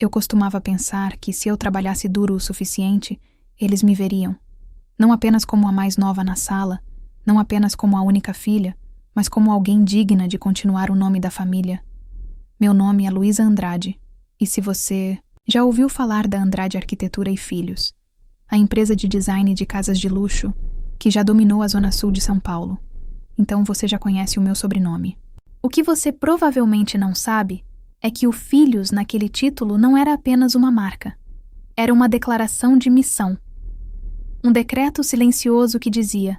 Eu costumava pensar que se eu trabalhasse duro o suficiente, eles me veriam. Não apenas como a mais nova na sala, não apenas como a única filha, mas como alguém digna de continuar o nome da família. Meu nome é Luísa Andrade, e se você já ouviu falar da Andrade Arquitetura e Filhos, a empresa de design de casas de luxo que já dominou a zona sul de São Paulo, então você já conhece o meu sobrenome. O que você provavelmente não sabe é que o Filhos naquele título não era apenas uma marca. Era uma declaração de missão. Um decreto silencioso que dizia: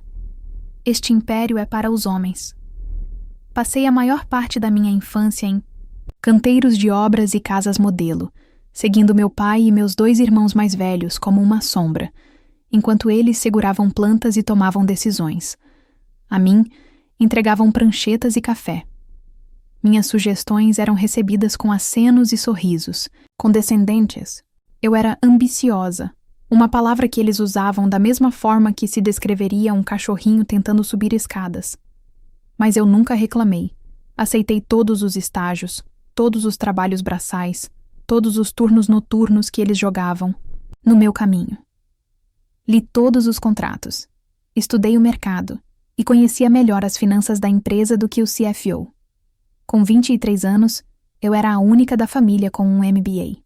este império é para os homens. Passei a maior parte da minha infância em canteiros de obras e casas modelo, seguindo meu pai e meus 2 irmãos mais velhos como uma sombra, enquanto eles seguravam plantas e tomavam decisões. A mim, entregavam pranchetas e café. Minhas sugestões eram recebidas com acenos e sorrisos, condescendentes. Eu era ambiciosa, uma palavra que eles usavam da mesma forma que se descreveria um cachorrinho tentando subir escadas. Mas eu nunca reclamei. Aceitei todos os estágios, todos os trabalhos braçais, todos os turnos noturnos que eles jogavam no meu caminho. Li todos os contratos, estudei o mercado e conhecia melhor as finanças da empresa do que o CFO. Com 23 anos, eu era a única da família com um MBA.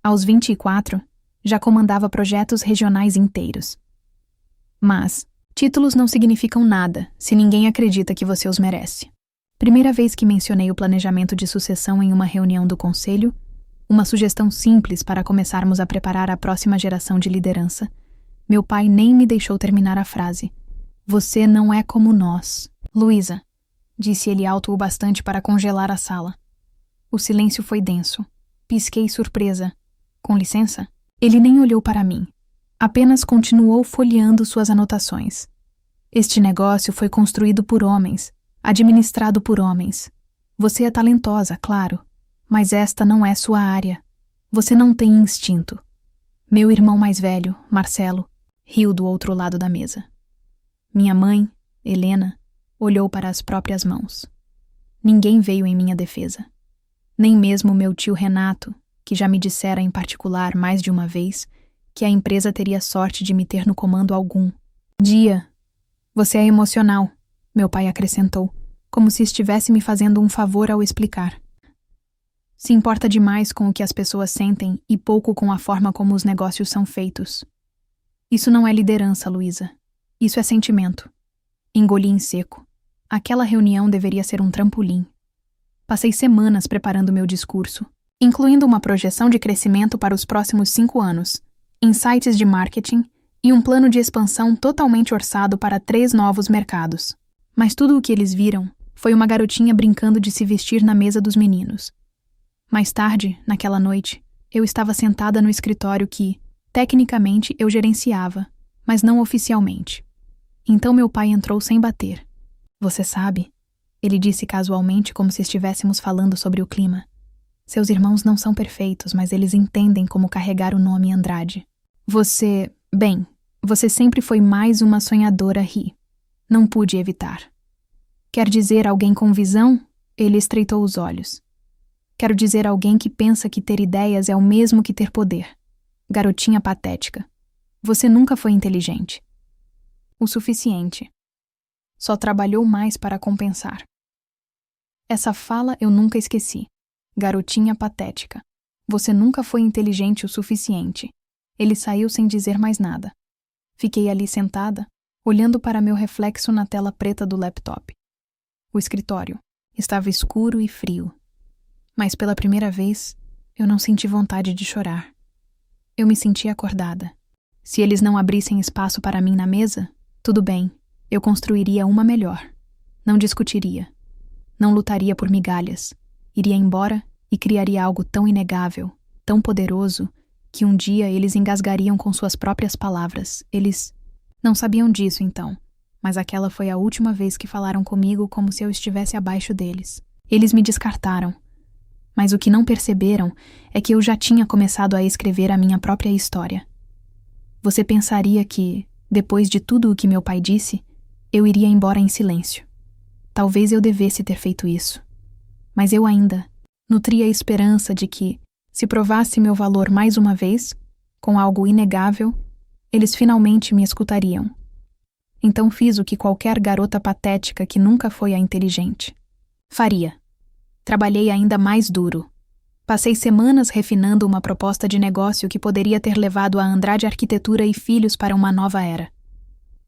Aos 24, já comandava projetos regionais inteiros. Mas títulos não significam nada se ninguém acredita que você os merece. Primeira vez que mencionei o planejamento de sucessão em uma reunião do conselho, uma sugestão simples para começarmos a preparar a próxima geração de liderança, meu pai nem me deixou terminar a frase. Você não é como nós. Luísa, disse ele alto o bastante para congelar a sala. O silêncio foi denso. Pisquei surpresa. Com licença? Ele nem olhou para mim. Apenas continuou folheando suas anotações. Este negócio foi construído por homens, administrado por homens. Você é talentosa, claro, mas esta não é sua área. Você não tem instinto. Meu irmão mais velho, Marcelo, riu do outro lado da mesa. Minha mãe, Helena, olhou para as próprias mãos. Ninguém veio em minha defesa. Nem mesmo meu tio Renato, que já me dissera em particular mais de uma vez que a empresa teria sorte de me ter no comando algum. Dia, você é emocional, meu pai acrescentou, como se estivesse me fazendo um favor ao explicar. Se importa demais com o que as pessoas sentem e pouco com a forma como os negócios são feitos. Isso não é liderança, Luísa. Isso é sentimento. Engoli em seco. Aquela reunião deveria ser um trampolim. Passei semanas preparando meu discurso, incluindo uma projeção de crescimento para os próximos 5 anos, insights de marketing e um plano de expansão totalmente orçado para 3 novos mercados. Mas tudo o que eles viram foi uma garotinha brincando de se vestir na mesa dos meninos. Mais tarde, naquela noite, eu estava sentada no escritório que, tecnicamente, eu gerenciava, mas não oficialmente. Então meu pai entrou sem bater. Você sabe, ele disse casualmente como se estivéssemos falando sobre o clima. Seus irmãos não são perfeitos, mas eles entendem como carregar o nome Andrade. Você sempre foi mais uma sonhadora, Ri. Não pude evitar. Quer dizer alguém com visão? Ele estreitou os olhos. Quero dizer alguém que pensa que ter ideias é o mesmo que ter poder. Garotinha patética. Você nunca foi inteligente. O suficiente. Só trabalhou mais para compensar. Essa fala eu nunca esqueci. Garotinha patética. Você nunca foi inteligente o suficiente. Ele saiu sem dizer mais nada. Fiquei ali sentada, olhando para meu reflexo na tela preta do laptop. O escritório estava escuro e frio. Mas pela primeira vez, eu não senti vontade de chorar. Eu me senti acordada. Se eles não abrissem espaço para mim na mesa, tudo bem, eu construiria uma melhor. Não discutiria. Não lutaria por migalhas. Iria embora e criaria algo tão inegável, tão poderoso, que um dia eles engasgariam com suas próprias palavras. Eles não sabiam disso então, mas aquela foi a última vez que falaram comigo como se eu estivesse abaixo deles. Eles me descartaram. Mas o que não perceberam é que eu já tinha começado a escrever a minha própria história. Você pensaria que, depois de tudo o que meu pai disse, eu iria embora em silêncio. Talvez eu devesse ter feito isso. Mas eu ainda nutria a esperança de que, Se provasse meu valor mais uma vez, com algo inegável, eles finalmente me escutariam. Então fiz o que qualquer garota patética que nunca foi a inteligente faria. Trabalhei ainda mais duro. Passei semanas refinando uma proposta de negócio que poderia ter levado a Andrade Arquitetura e Filhos para uma nova era.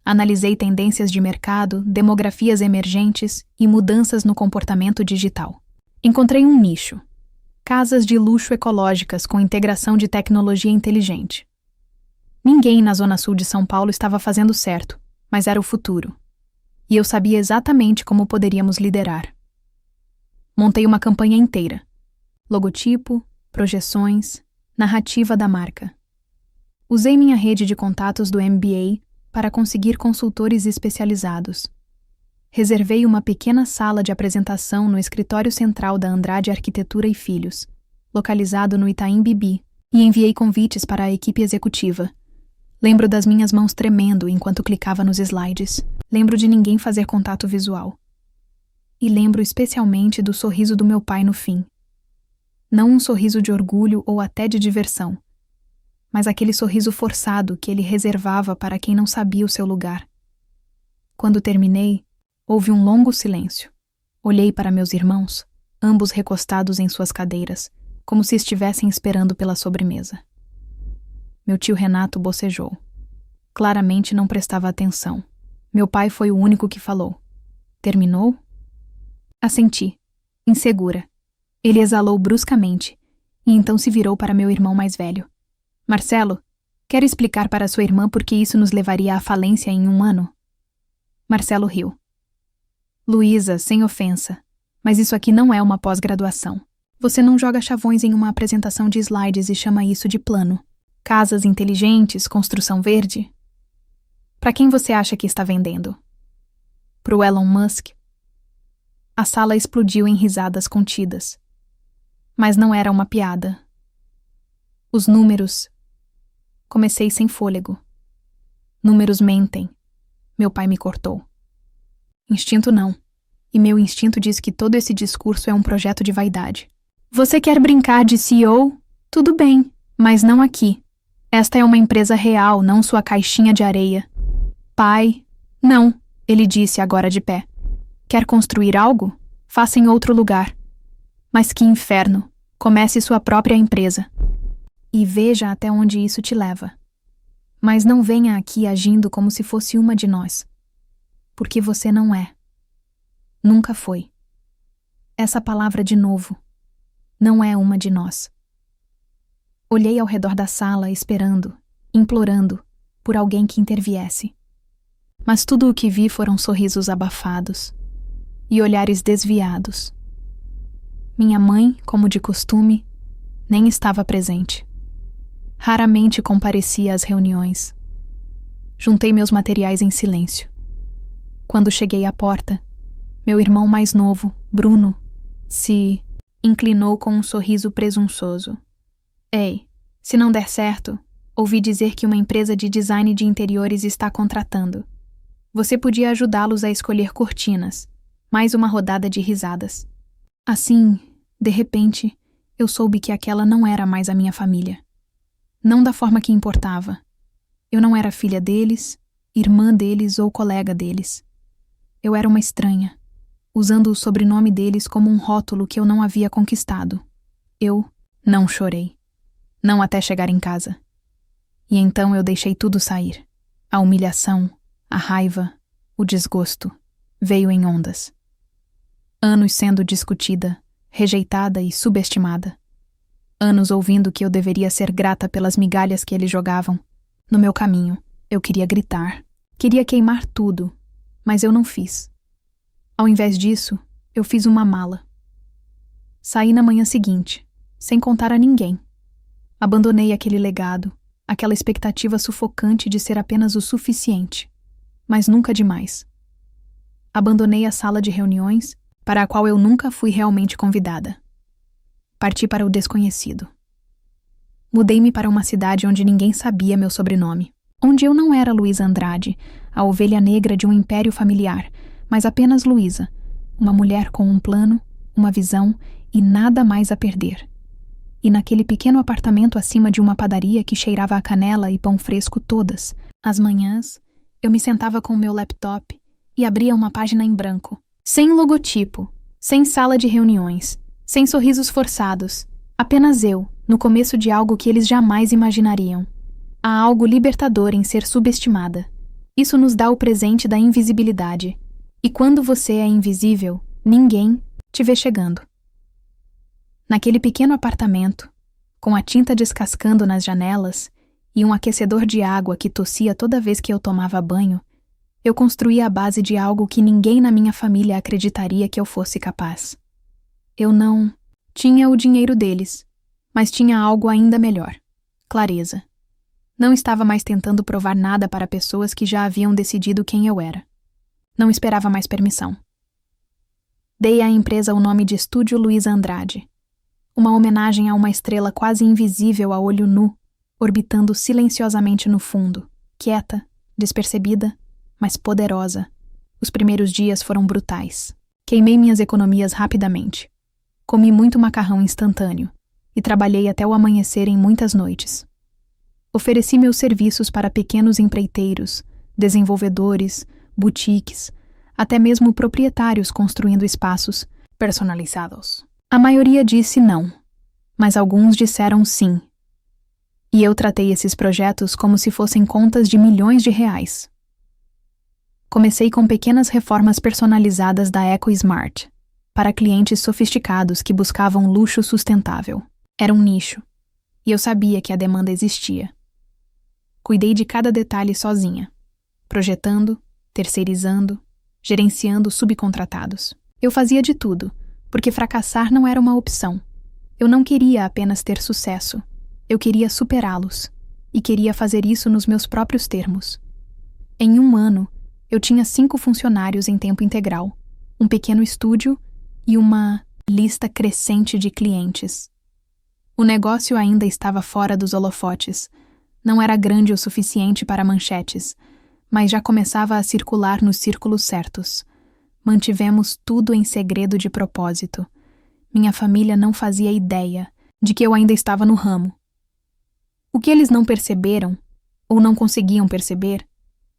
Analisei tendências de mercado, demografias emergentes e mudanças no comportamento digital. Encontrei um nicho: casas de luxo ecológicas com integração de tecnologia inteligente. Ninguém na Zona Sul de São Paulo estava fazendo certo, mas era o futuro. E eu sabia exatamente como poderíamos liderar. Montei uma campanha inteira: logotipo, projeções, narrativa da marca. Usei minha rede de contatos do MBA para conseguir consultores especializados. Reservei uma pequena sala de apresentação no escritório central da Andrade Arquitetura e Filhos, localizado no Itaim Bibi, e enviei convites para a equipe executiva. Lembro das minhas mãos tremendo enquanto clicava nos slides. Lembro de ninguém fazer contato visual. E lembro especialmente do sorriso do meu pai no fim. Não um sorriso de orgulho ou até de diversão, mas aquele sorriso forçado que ele reservava para quem não sabia o seu lugar. Quando terminei, houve um longo silêncio. Olhei para meus irmãos, ambos recostados em suas cadeiras, como se estivessem esperando pela sobremesa. Meu tio Renato bocejou. Claramente não prestava atenção. Meu pai foi o único que falou. Terminou? Assenti, insegura. Ele exalou bruscamente, e então se virou para meu irmão mais velho. Marcelo, quer explicar para sua irmã por que isso nos levaria à falência em 1 ano? Marcelo riu. Luísa, sem ofensa, mas isso aqui não é uma pós-graduação. Você não joga chavões em uma apresentação de slides e chama isso de plano. Casas inteligentes, construção verde? Para quem você acha que está vendendo? Pro Elon Musk? A sala explodiu em risadas contidas. Mas não era uma piada. Os números... Comecei sem fôlego. Números mentem. Meu pai me cortou. Instinto não. E meu instinto diz que todo esse discurso é um projeto de vaidade. Você quer brincar de CEO? Tudo bem, mas não aqui. Esta é uma empresa real, não sua caixinha de areia. Pai, não, ele disse agora de pé. Quer construir algo? Faça em outro lugar. Mas que inferno! Comece sua própria empresa. E veja até onde isso te leva. Mas não venha aqui agindo como se fosse uma de nós. Porque você não é. Nunca foi. Essa palavra de novo. Não é uma de nós. Olhei ao redor da sala, esperando, implorando, por alguém que interviesse. Mas tudo o que vi foram sorrisos abafados e olhares desviados. Minha mãe, como de costume, nem estava presente. Raramente comparecia às reuniões. Juntei meus materiais em silêncio. Quando cheguei à porta, meu irmão mais novo, Bruno, se inclinou com um sorriso presunçoso. Ei, se não der certo, ouvi dizer que uma empresa de design de interiores está contratando. Você podia ajudá-los a escolher cortinas. Mais uma rodada de risadas. Assim, de repente, eu soube que aquela não era mais a minha família. Não da forma que importava. Eu não era filha deles, irmã deles ou colega deles. Eu era uma estranha, usando o sobrenome deles como um rótulo que eu não havia conquistado. Eu não chorei. Não até chegar em casa. E então eu deixei tudo sair. A humilhação, a raiva, o desgosto, veio em ondas. Anos sendo discutida, rejeitada e subestimada. Anos ouvindo que eu deveria ser grata pelas migalhas que eles jogavam. No meu caminho, eu queria gritar. Queria queimar tudo, mas eu não fiz. Ao invés disso, eu fiz uma mala. Saí na manhã seguinte, sem contar a ninguém. Abandonei aquele legado, aquela expectativa sufocante de ser apenas o suficiente, mas nunca demais. Abandonei a sala de reuniões, para a qual eu nunca fui realmente convidada. Parti para o desconhecido. Mudei-me para uma cidade onde ninguém sabia meu sobrenome, onde eu não era Luísa Andrade, a ovelha negra de um império familiar, mas apenas Luísa, uma mulher com um plano, uma visão e nada mais a perder. e naquele pequeno apartamento acima de uma padaria que cheirava a canela e pão fresco todas as manhãs, eu me sentava com o meu laptop e abria uma página em branco, sem logotipo, sem sala de reuniões, sem sorrisos forçados, apenas eu, no começo de algo que eles jamais imaginariam. Há algo libertador em ser subestimada. Isso nos dá o presente da invisibilidade. E quando você é invisível, ninguém te vê chegando. Naquele pequeno apartamento, com a tinta descascando nas janelas e um aquecedor de água que tossia toda vez que eu tomava banho, eu construía a base de algo que ninguém na minha família acreditaria que eu fosse capaz. Eu não tinha o dinheiro deles, mas tinha algo ainda melhor: clareza. Não estava mais tentando provar nada para pessoas que já haviam decidido quem eu era. Não esperava mais permissão. Dei à empresa o nome de Estúdio Luísa Andrade, uma homenagem a uma estrela quase invisível a olho nu, orbitando silenciosamente no fundo, quieta, despercebida, mas poderosa. Os primeiros dias foram brutais. Queimei minhas economias rapidamente. Comi muito macarrão instantâneo e trabalhei até o amanhecer em muitas noites. Ofereci meus serviços para pequenos empreiteiros, desenvolvedores, boutiques, até mesmo proprietários construindo espaços personalizados. A maioria disse não, mas alguns disseram sim. E eu tratei esses projetos como se fossem contas de milhões de reais. Comecei com pequenas reformas personalizadas da EcoSmart, para clientes sofisticados que buscavam luxo sustentável. Era um nicho, e eu sabia que a demanda existia. Cuidei de cada detalhe sozinha, projetando, terceirizando, gerenciando subcontratados. Eu fazia de tudo, porque fracassar não era uma opção. Eu não queria apenas ter sucesso, eu queria superá-los, e queria fazer isso nos meus próprios termos. Em 1 ano, eu tinha 5 funcionários em tempo integral, um pequeno estúdio e uma lista crescente de clientes. O negócio ainda estava fora dos holofotes. Não era grande o suficiente para manchetes, mas já começava a circular nos círculos certos. Mantivemos tudo em segredo de propósito. Minha família não fazia ideia de que eu ainda estava no ramo. O que eles não perceberam, ou não conseguiam perceber,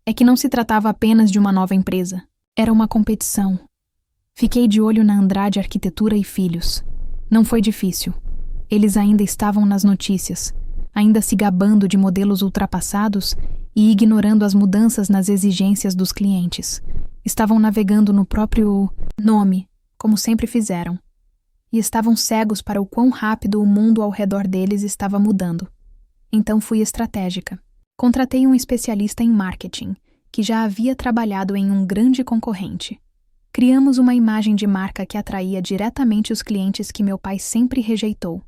é que não se tratava apenas de uma nova empresa. Era uma competição. Fiquei de olho na Andrade Arquitetura e Filhos. Não foi difícil. Eles ainda estavam nas notícias, ainda se gabando de modelos ultrapassados e ignorando as mudanças nas exigências dos clientes. Estavam navegando no próprio nome, como sempre fizeram. E estavam cegos para o quão rápido o mundo ao redor deles estava mudando. Então fui estratégica. Contratei um especialista em marketing, que já havia trabalhado em um grande concorrente. Criamos uma imagem de marca que atraía diretamente os clientes que meu pai sempre rejeitou.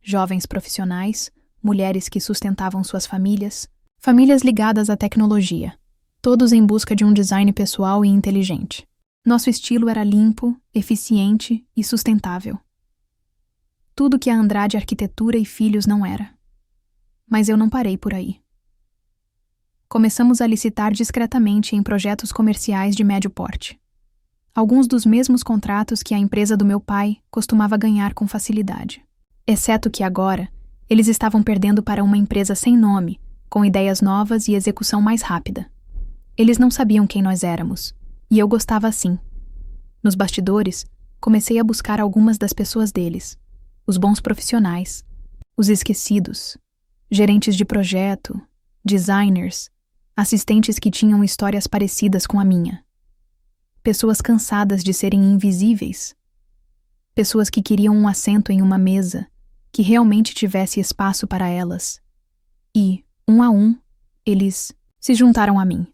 Jovens profissionais, mulheres que sustentavam suas famílias, famílias ligadas à tecnologia, todos em busca de um design pessoal e inteligente. Nosso estilo era limpo, eficiente e sustentável. Tudo que a Andrade Arquitetura e Filhos não era. Mas eu não parei por aí. Começamos a licitar discretamente em projetos comerciais de médio porte. Alguns dos mesmos contratos que a empresa do meu pai costumava ganhar com facilidade. Exceto que agora, eles estavam perdendo para uma empresa sem nome, com ideias novas e execução mais rápida. Eles não sabiam quem nós éramos, e eu gostava assim. Nos bastidores, comecei a buscar algumas das pessoas deles, os bons profissionais, os esquecidos, gerentes de projeto, designers, assistentes que tinham histórias parecidas com a minha. Pessoas cansadas de serem invisíveis. Pessoas que queriam um assento em uma mesa, que realmente tivesse espaço para elas. E, um a um, eles se juntaram a mim.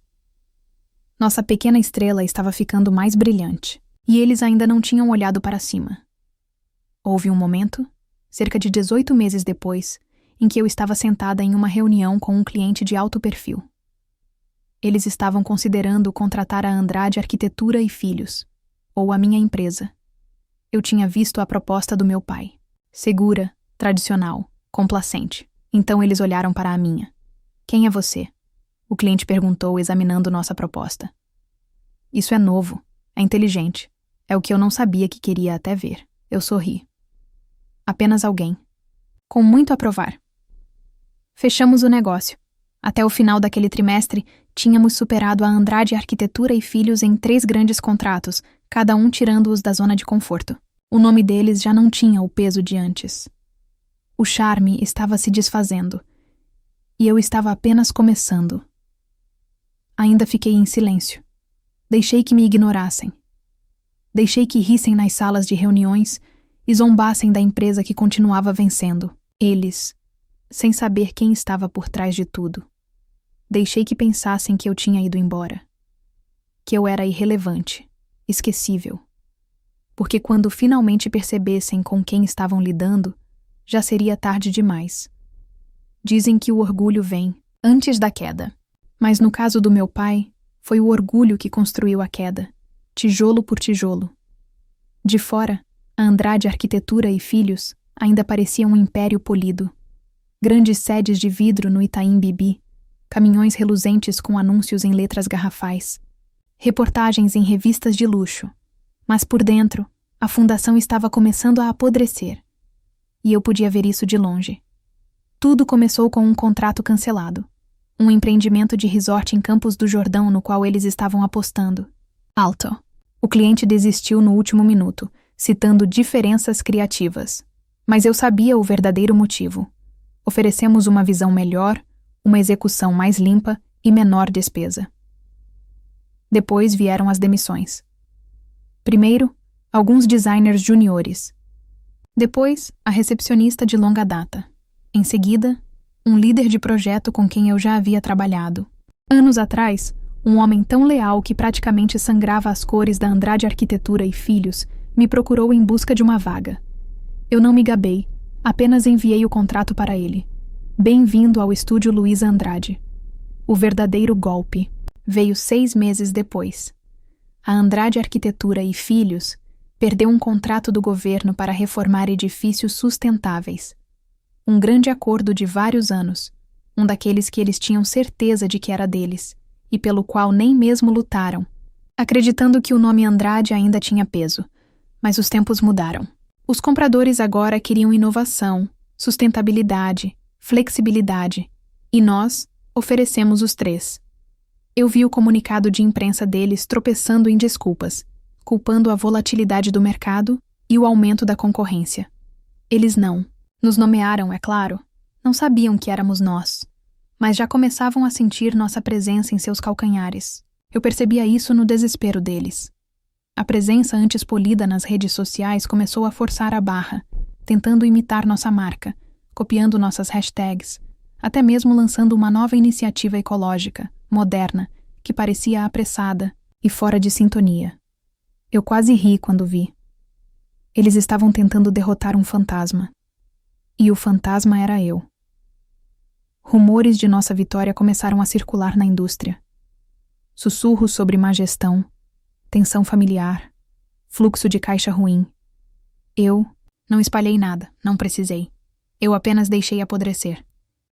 Nossa pequena estrela estava ficando mais brilhante, e eles ainda não tinham olhado para cima. Houve um momento, cerca de 18 meses depois, em que eu estava sentada em uma reunião com um cliente de alto perfil. Eles estavam considerando contratar a Andrade Arquitetura e Filhos, ou a minha empresa. Eu tinha visto a proposta do meu pai. Segura, tradicional, complacente. Então eles olharam para a minha. Quem é você? O cliente perguntou, examinando nossa proposta. Isso é novo, é inteligente. É o que eu não sabia que queria até ver. Eu sorri. Apenas alguém. com muito a provar. Fechamos o negócio. Até o final daquele trimestre, tínhamos superado a Andrade Arquitetura e Filhos em 3 grandes contratos, cada um tirando-os da zona de conforto. O nome deles já não tinha o peso de antes. O charme estava se desfazendo. E eu estava apenas começando. Ainda fiquei em silêncio. Deixei que me ignorassem. Deixei que rissem nas salas de reuniões e zombassem da empresa que continuava vencendo. Eles, sem saber quem estava por trás de tudo. Deixei que pensassem que eu tinha ido embora. Que eu era irrelevante, esquecível. Porque quando finalmente percebessem com quem estavam lidando, já seria tarde demais. Dizem que o orgulho vem antes da queda. Mas no caso do meu pai, foi o orgulho que construiu a queda, tijolo por tijolo. De fora, a Andrade Arquitetura e Filhos ainda parecia um império polido. Grandes sedes de vidro no Itaim Bibi, caminhões reluzentes com anúncios em letras garrafais, reportagens em revistas de luxo. Mas por dentro, a fundação estava começando a apodrecer. E eu podia ver isso de longe. Tudo começou com um contrato cancelado. Um empreendimento de resort em Campos do Jordão no qual eles estavam apostando. Alto. O cliente desistiu no último minuto, citando diferenças criativas. Mas eu sabia o verdadeiro motivo. Oferecemos uma visão melhor, uma execução mais limpa e menor despesa. Depois vieram as demissões. Primeiro, alguns designers juniores. Depois, a recepcionista de longa data. Em seguida, um líder de projeto com quem eu já havia trabalhado. Anos atrás, um homem tão leal que praticamente sangrava as cores da Andrade Arquitetura e Filhos me procurou em busca de uma vaga. Eu não me gabei, apenas enviei o contrato para ele. Bem-vindo ao estúdio Luiza Andrade. O verdadeiro golpe veio 6 meses depois. A Andrade Arquitetura e Filhos perdeu um contrato do governo para reformar edifícios sustentáveis. Um grande acordo de vários anos, um daqueles que eles tinham certeza de que era deles, e pelo qual nem mesmo lutaram, acreditando que o nome Andrade ainda tinha peso. Mas os tempos mudaram. Os compradores agora queriam inovação, sustentabilidade, flexibilidade, e nós oferecemos os 3. Eu vi o comunicado de imprensa deles tropeçando em desculpas, culpando a volatilidade do mercado e o aumento da concorrência. Eles não. Nos nomearam, é claro. Não sabiam que éramos nós, mas já começavam a sentir nossa presença em seus calcanhares. Eu percebia isso no desespero deles. A presença antes polida nas redes sociais começou a forçar a barra, tentando imitar nossa marca, copiando nossas hashtags, até mesmo lançando uma nova iniciativa ecológica, moderna, que parecia apressada e fora de sintonia. Eu quase ri quando vi. Eles estavam tentando derrotar um fantasma. E o fantasma era eu. Rumores de nossa vitória começaram a circular na indústria. Sussurros sobre má gestão, tensão familiar, fluxo de caixa ruim. Eu não espalhei nada, não precisei. Eu apenas deixei apodrecer.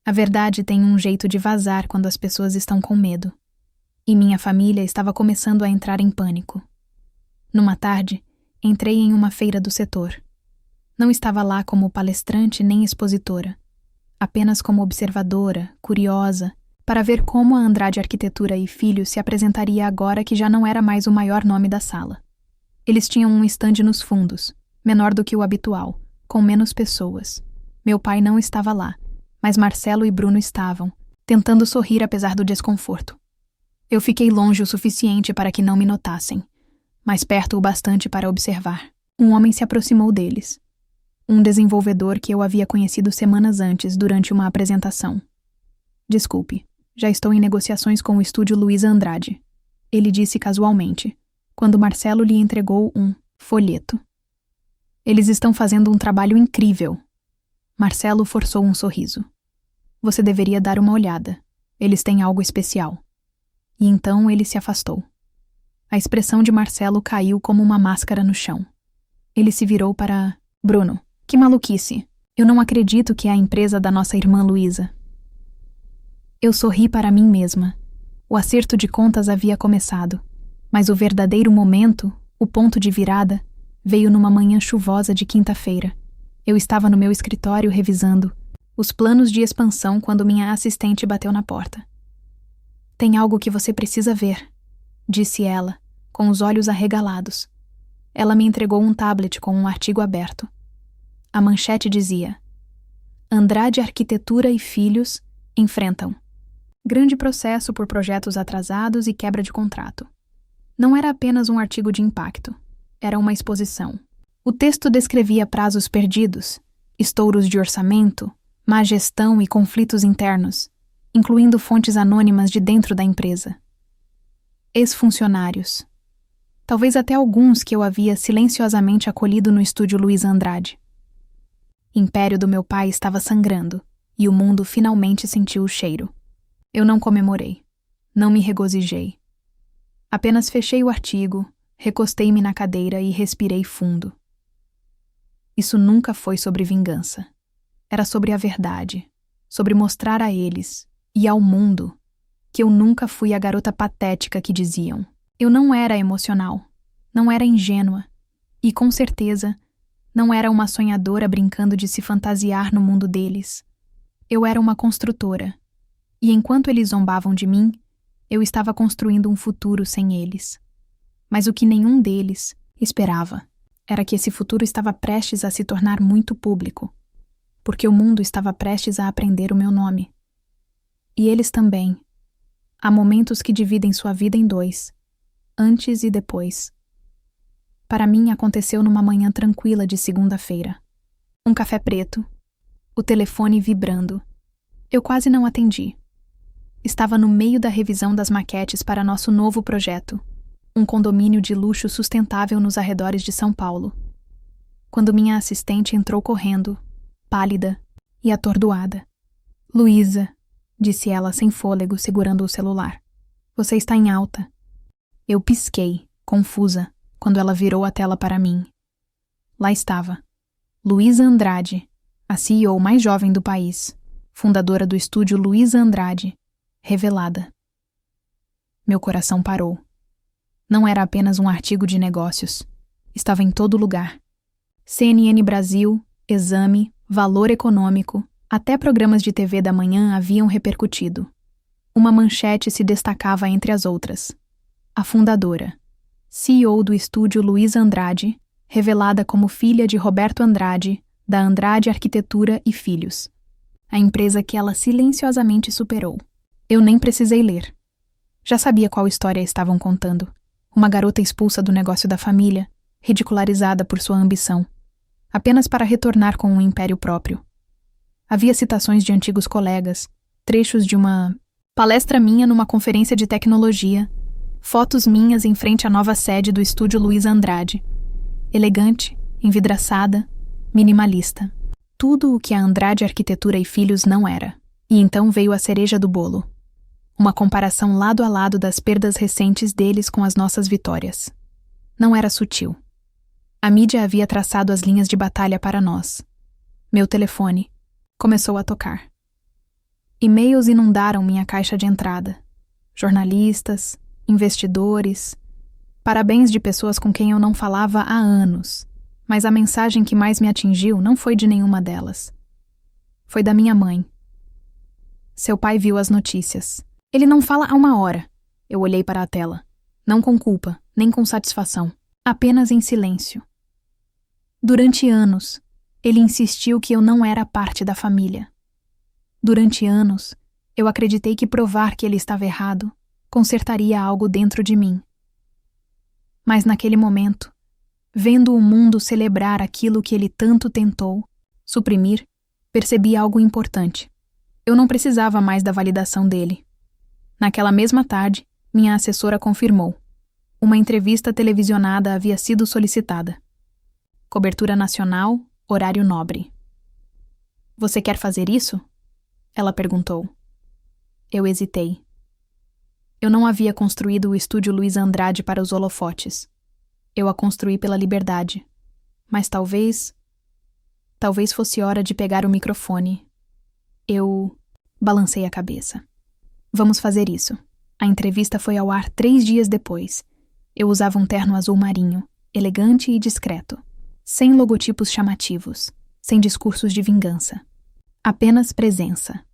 A verdade tem um jeito de vazar quando as pessoas estão com medo. E minha família estava começando a entrar em pânico. Numa tarde, entrei em uma feira do setor. Não estava lá como palestrante nem expositora, apenas como observadora, curiosa, para ver como a Andrade Arquitetura e Filhos se apresentaria agora que já não era mais o maior nome da sala. Eles tinham um estande nos fundos, menor do que o habitual, com menos pessoas. Meu pai não estava lá, mas Marcelo e Bruno estavam, tentando sorrir apesar do desconforto. Eu fiquei longe o suficiente para que não me notassem, mas perto o bastante para observar. Um homem se aproximou deles. Um desenvolvedor que eu havia conhecido semanas antes durante uma apresentação. Desculpe, já estou em negociações com o estúdio Luiza Andrade. Ele disse casualmente, quando Marcelo lhe entregou um folheto. Eles estão fazendo um trabalho incrível. Marcelo forçou um sorriso. Você deveria dar uma olhada. Eles têm algo especial. E então ele se afastou. A expressão de Marcelo caiu como uma máscara no chão. Ele se virou para Bruno. Que maluquice! Eu não acredito que é a empresa da nossa irmã Luísa. Eu sorri para mim mesma. O acerto de contas havia começado, mas o verdadeiro momento, o ponto de virada, veio numa manhã chuvosa de quinta-feira. Eu estava no meu escritório revisando os planos de expansão quando minha assistente bateu na porta. "Tem algo que você precisa ver", disse ela, com os olhos arregalados. Ela me entregou um tablet com um artigo aberto. A manchete dizia: Andrade Arquitetura e Filhos enfrentam grande processo por projetos atrasados e quebra de contrato. Não era apenas um artigo de impacto, era uma exposição. O texto descrevia prazos perdidos, estouros de orçamento, má gestão e conflitos internos, incluindo fontes anônimas de dentro da empresa. Ex-funcionários. Talvez até alguns que eu havia silenciosamente acolhido no estúdio Luiz Andrade. Império do meu pai estava sangrando, e o mundo finalmente sentiu o cheiro. Eu não comemorei. Não me regozijei. Apenas fechei o artigo, recostei-me na cadeira e respirei fundo. Isso nunca foi sobre vingança. Era sobre a verdade, sobre mostrar a eles, e ao mundo, que eu nunca fui a garota patética que diziam. Eu não era emocional, não era ingênua, e com certeza, não era uma sonhadora brincando de se fantasiar no mundo deles. Eu era uma construtora, e enquanto eles zombavam de mim, eu estava construindo um futuro sem eles. Mas o que nenhum deles esperava era que esse futuro estava prestes a se tornar muito público, porque o mundo estava prestes a aprender o meu nome. E eles também. Há momentos que dividem sua vida em dois, antes e depois. Para mim, aconteceu numa manhã tranquila de segunda-feira. Um café preto, o telefone vibrando. Eu quase não atendi. Estava no meio da revisão das maquetes para nosso novo projeto, um condomínio de luxo sustentável nos arredores de São Paulo. Quando minha assistente entrou correndo, pálida e atordoada. "Luísa", disse ela sem fôlego, segurando o celular. "Você está em alta." Eu pisquei, confusa, quando ela virou a tela para mim. Lá estava. Luísa Andrade, a CEO mais jovem do país, fundadora do estúdio Luísa Andrade, revelada. Meu coração parou. Não era apenas um artigo de negócios. Estava em todo lugar. CNN Brasil, Exame, Valor Econômico, até programas de TV da manhã haviam repercutido. Uma manchete se destacava entre as outras. A fundadora, CEO do estúdio Luísa Andrade, revelada como filha de Roberto Andrade, da Andrade Arquitetura e Filhos. A empresa que ela silenciosamente superou. Eu nem precisei ler. Já sabia qual história estavam contando. Uma garota expulsa do negócio da família, ridicularizada por sua ambição, apenas para retornar com um império próprio. Havia citações de antigos colegas, trechos de uma palestra minha numa conferência de tecnologia, fotos minhas em frente à nova sede do estúdio Luísa Andrade. Elegante, envidraçada, minimalista. Tudo o que a Andrade Arquitetura e Filhos não era. E então veio a cereja do bolo. Uma comparação lado a lado das perdas recentes deles com as nossas vitórias. Não era sutil. A mídia havia traçado as linhas de batalha para nós. Meu telefone começou a tocar. E-mails inundaram minha caixa de entrada. Jornalistas, investidores, parabéns de pessoas com quem eu não falava há anos, mas a mensagem que mais me atingiu não foi de nenhuma delas. Foi da minha mãe. Seu pai viu as notícias. Ele não fala há uma hora. Eu olhei para a tela. Não com culpa, nem com satisfação. Apenas em silêncio. Durante anos, ele insistiu que eu não era parte da família. Durante anos, eu acreditei que provar que ele estava errado consertaria algo dentro de mim. Mas naquele momento, vendo o mundo celebrar aquilo que ele tanto tentou suprimir, percebi algo importante. Eu não precisava mais da validação dele. Naquela mesma tarde, minha assessora confirmou. Uma entrevista televisionada havia sido solicitada. Cobertura nacional, horário nobre. "Você quer fazer isso?" Ela perguntou. Eu hesitei. Eu não havia construído o estúdio Luísa Andrade para os holofotes. Eu a construí pela liberdade. Mas talvez fosse hora de pegar o microfone. Eu balancei a cabeça. "Vamos fazer isso." A entrevista foi ao ar 3 dias depois. Eu usava um terno azul marinho, elegante e discreto, sem logotipos chamativos. sem discursos de vingança. Apenas presença.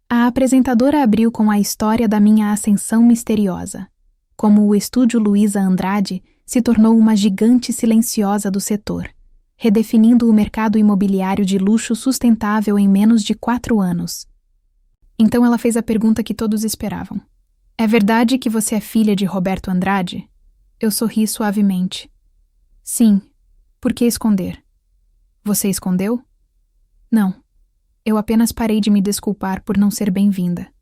A apresentadora abriu com a história da minha ascensão misteriosa, como o estúdio Luiza Andrade se tornou uma gigante silenciosa do setor, redefinindo o mercado imobiliário de luxo sustentável em menos de 4 anos. Então ela fez a pergunta que todos esperavam. É verdade que você é filha de Roberto Andrade? Eu sorri suavemente. Sim. Por que esconder? Você escondeu? Não. Eu apenas parei de me desculpar por não ser bem-vinda.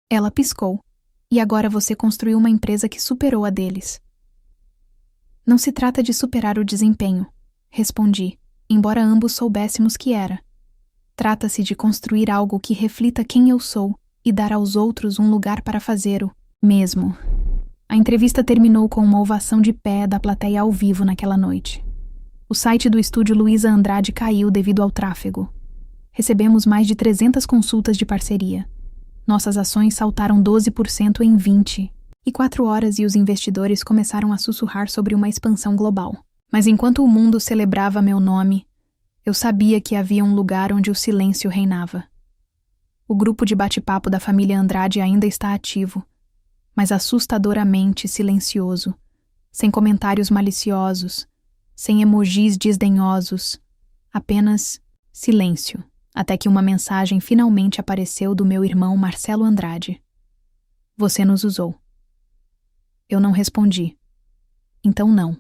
Ela piscou. E agora você construiu uma empresa que superou a deles. Não se trata de superar o desempenho, respondi, embora ambos soubéssemos que era. Trata-se de construir algo que reflita quem eu sou e dar aos outros um lugar para fazer o mesmo. A entrevista terminou com uma ovação de pé da plateia ao vivo naquela noite. O site do estúdio Luiza Andrade caiu devido ao tráfego. Recebemos mais de 300 consultas de parceria. Nossas ações saltaram 12% em 20, e 4 horas e os investidores começaram a sussurrar sobre uma expansão global. Mas enquanto o mundo celebrava meu nome, eu sabia que havia um lugar onde o silêncio reinava. O grupo de bate-papo da família Andrade ainda está ativo, mas assustadoramente silencioso, sem comentários maliciosos, sem emojis desdenhosos, apenas silêncio, até que uma mensagem finalmente apareceu do meu irmão Marcelo Andrade. Você nos usou. Eu não respondi. Então não.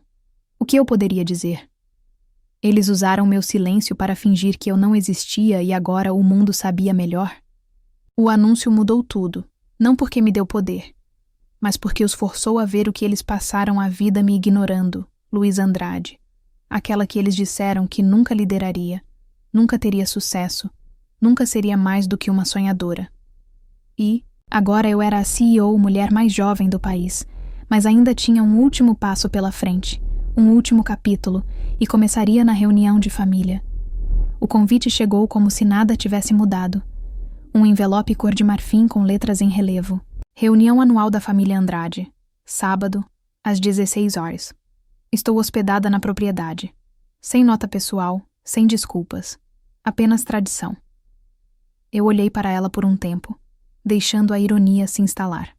O que eu poderia dizer? Eles usaram meu silêncio para fingir que eu não existia e agora o mundo sabia melhor? O anúncio mudou tudo, não porque me deu poder, mas porque os forçou a ver o que eles passaram a vida me ignorando, Luiza Andrade, aquela que eles disseram que nunca lideraria, nunca teria sucesso, nunca seria mais do que uma sonhadora. E, agora eu era a CEO mulher mais jovem do país, mas ainda tinha um último passo pela frente, um último capítulo, e começaria na reunião de família. O convite chegou como se nada tivesse mudado. Um envelope cor de marfim com letras em relevo. Reunião anual da família Andrade. Sábado, às 16 horas. Estou hospedada na propriedade. Sem nota pessoal, sem desculpas. Apenas tradição. Eu olhei para ela por um tempo, deixando a ironia se instalar.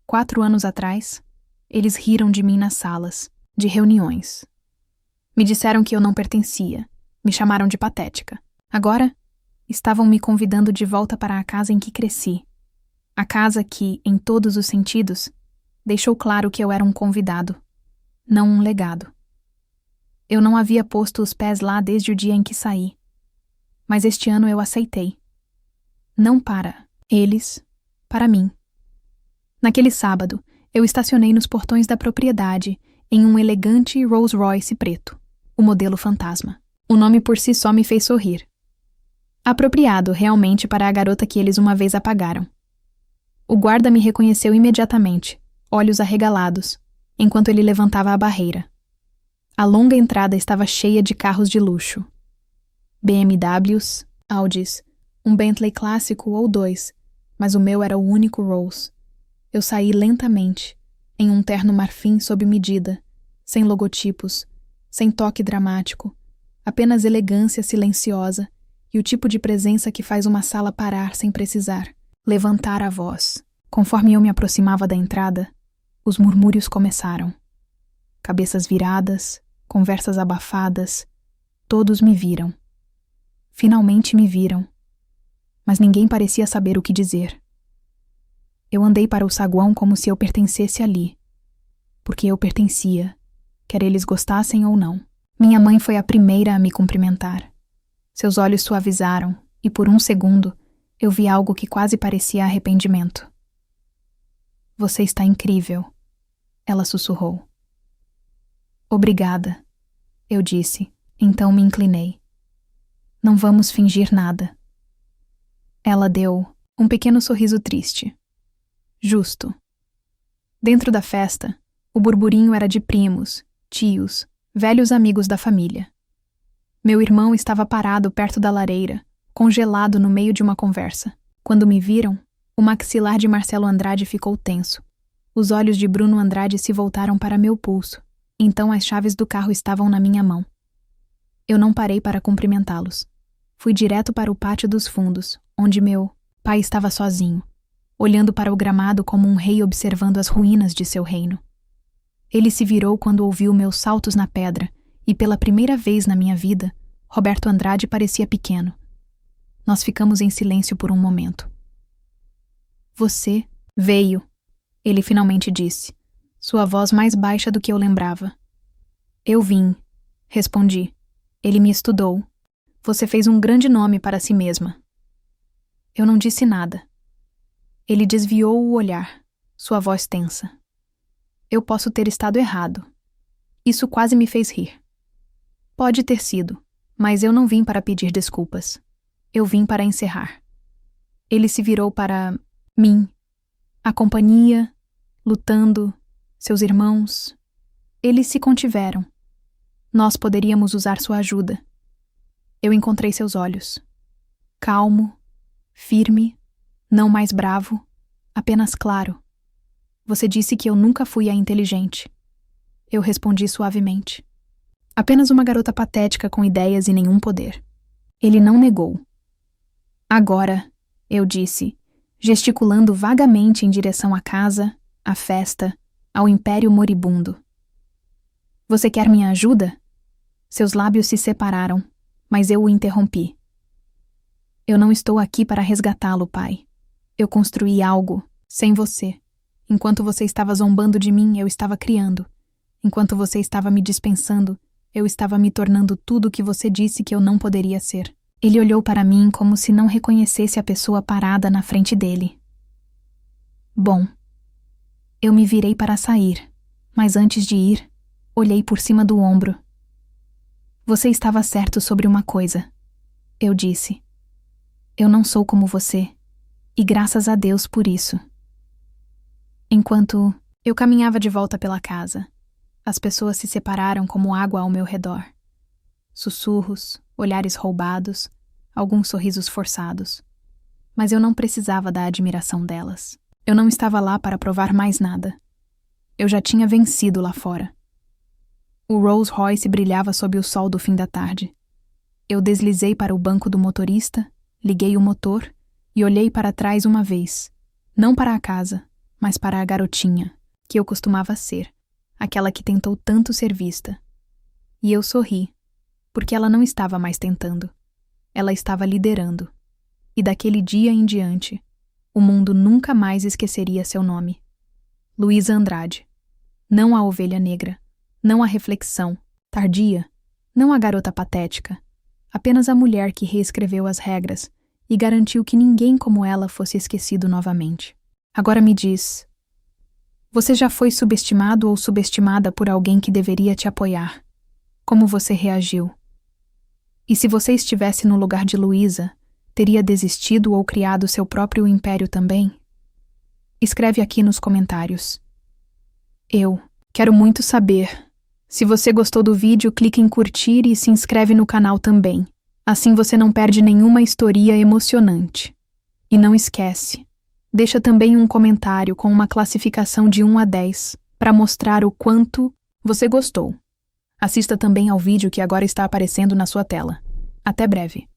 4 anos atrás, eles riram de mim nas salas, de reuniões. Me disseram que eu não pertencia, me chamaram de patética. Agora, estavam me convidando de volta para a casa em que cresci. A casa que, em todos os sentidos, deixou claro que eu era um convidado, não um legado. Eu não havia posto os pés lá desde o dia em que saí. Mas este ano eu aceitei. Não para eles, para mim. Naquele sábado, eu estacionei nos portões da propriedade em um elegante Rolls Royce preto, o modelo fantasma. O nome por si só me fez sorrir. Apropriado, realmente, para a garota que eles uma vez apagaram. O guarda me reconheceu imediatamente, olhos arregalados, enquanto ele levantava a barreira. A longa entrada estava cheia de carros de luxo. BMWs, Audis, um Bentley clássico ou 2, mas o meu era o único Rolls. Eu saí lentamente, em um terno marfim sob medida, sem logotipos, sem toque dramático, apenas elegância silenciosa e o tipo de presença que faz uma sala parar sem precisar, levantar a voz. Conforme eu me aproximava da entrada, os murmúrios começaram. Cabeças viradas, conversas abafadas, todos me viram. Finalmente me viram, mas ninguém parecia saber o que dizer. Eu andei para o saguão como se eu pertencesse ali, porque eu pertencia, quer eles gostassem ou não. Minha mãe foi a primeira a me cumprimentar. Seus olhos suavizaram e, por um segundo, eu vi algo que quase parecia arrependimento. Você está incrível, ela sussurrou. Obrigada, eu disse, então me inclinei. Não vamos fingir nada. Ela deu um pequeno sorriso triste. Justo. Dentro da festa, o burburinho era de primos, tios, velhos amigos da família. Meu irmão estava parado perto da lareira, congelado no meio de uma conversa. Quando me viram, o maxilar de Marcelo Andrade ficou tenso. Os olhos de Bruno Andrade se voltaram para meu pulso. Então as chaves do carro estavam na minha mão. Eu não parei para cumprimentá-los. Fui direto para o pátio dos fundos, onde meu pai estava sozinho, olhando para o gramado como um rei observando as ruínas de seu reino. Ele se virou quando ouviu meus saltos na pedra e, pela primeira vez na minha vida, Roberto Andrade parecia pequeno. Nós ficamos em silêncio por um momento. Você veio, ele finalmente disse, sua voz mais baixa do que eu lembrava. Eu vim, respondi. Ele me estudou. Você fez um grande nome para si mesma. Eu não disse nada. Ele desviou o olhar, sua voz tensa. Eu posso ter estado errado. Isso quase me fez rir. Pode ter sido, mas eu não vim para pedir desculpas. Eu vim para encerrar. Ele se virou para mim. A companhia, lutando, seus irmãos. Eles se contiveram. Nós poderíamos usar sua ajuda. Eu encontrei seus olhos. Calmo, firme, não mais bravo, apenas claro. Você disse que eu nunca fui a inteligente. Eu respondi suavemente. Apenas uma garota patética com ideias e nenhum poder. Ele não negou. Agora, eu disse, gesticulando vagamente em direção à casa, à festa, ao império moribundo. Você quer minha ajuda? Seus lábios se separaram, mas eu o interrompi. Eu não estou aqui para resgatá-lo, pai. Eu construí algo, sem você. Enquanto você estava zombando de mim, eu estava criando. Enquanto você estava me dispensando, eu estava me tornando tudo o que você disse que eu não poderia ser. Ele olhou para mim como se não reconhecesse a pessoa parada na frente dele. Bom, eu me virei para sair, mas antes de ir, olhei por cima do ombro. Você estava certo sobre uma coisa, eu disse. Eu não sou como você, e graças a Deus por isso. Enquanto eu caminhava de volta pela casa, as pessoas se separaram como água ao meu redor. Sussurros, olhares roubados, alguns sorrisos forçados. Mas eu não precisava da admiração delas. Eu não estava lá para provar mais nada. Eu já tinha vencido lá fora. O Rolls Royce brilhava sob o sol do fim da tarde. Eu deslizei para o banco do motorista, liguei o motor e olhei para trás uma vez. Não para a casa, mas para a garotinha, que eu costumava ser, aquela que tentou tanto ser vista. E eu sorri, porque ela não estava mais tentando. Ela estava liderando. E daquele dia em diante, o mundo nunca mais esqueceria seu nome. Luísa Andrade. Não a ovelha negra. Não a reflexão, tardia. Não a garota patética. Apenas a mulher que reescreveu as regras e garantiu que ninguém como ela fosse esquecido novamente. Agora me diz, você já foi subestimado ou subestimada por alguém que deveria te apoiar? Como você reagiu? E se você estivesse no lugar de Luísa, teria desistido ou criado seu próprio império também? Escreve aqui nos comentários. Eu quero muito saber. Se você gostou do vídeo, clique em curtir e se inscreve no canal também. Assim você não perde nenhuma história emocionante. E não esquece, deixa também um comentário com uma classificação de 1 a 10 para mostrar o quanto você gostou. Assista também ao vídeo que agora está aparecendo na sua tela. Até breve.